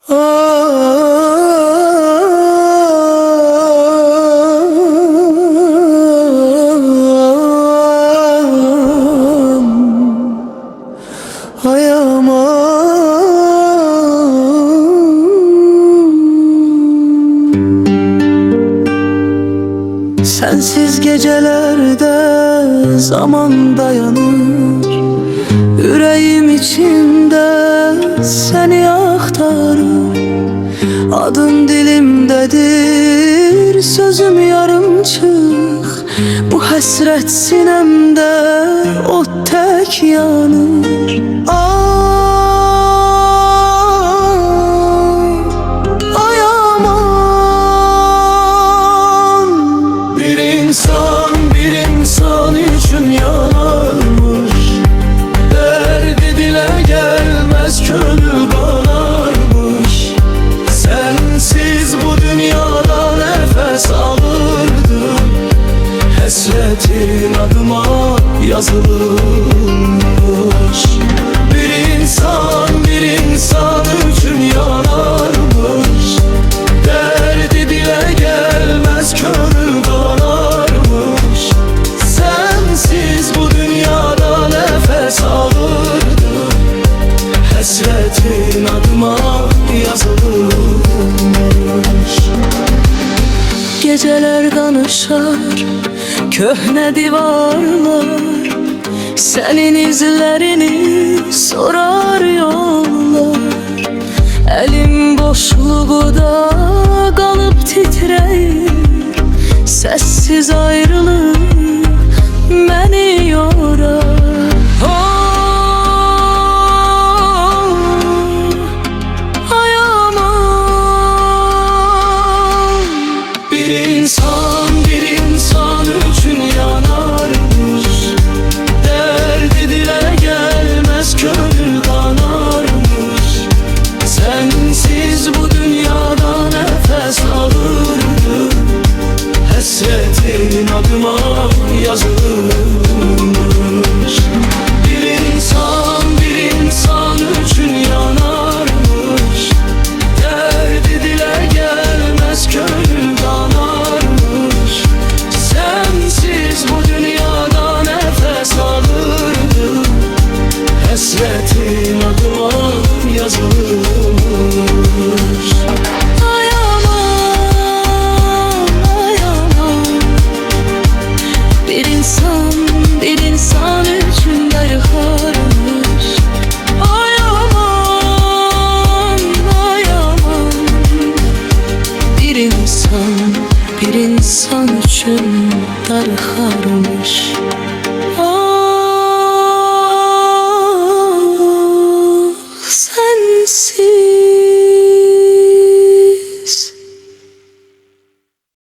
Ay aman, sensiz gecelerde zaman dayanır. Yüreğim içinde seni aktarır. Adın dilimdedir, sözüm yarımçıq. Bu həsrət sinəmdə o tək yanır. Ay aman, bir insan üçün yanarmış. Derdi dile gelmez, gönül kanarmış. Sensiz bu dünyada nefes alırdım. Hasretin adıma yazılmış. Bir insan üçün yanarmış. Derdi dile gelmez, gönül kanarmış. Sensiz bu dünyada nefes alırdım. Hasretin adıma yazılmış. Geceler danışar köhne divarlar, senin izlerini sorar yollar. Elim boşluğuda kalıp titreyir. Sessiz ayrılık beni yorar. Bir insan üçün yanarmış. Derdi dile gelmez, gönül kanarmış. Sensiz bu dünyada nefes alırdım. Hasretin adıma yazılmış. Bir insan üçün yanarmış. Derdi dile gelmez, gönül kanarmış. Sensiz bu dünyada nefes alırdım. Hasretin adıma yazılmış. Ay aman, ay aman, bir insan üçün darıxarmış. Ay aman, ay aman, bir insan üçün darıxarmış. Sensiz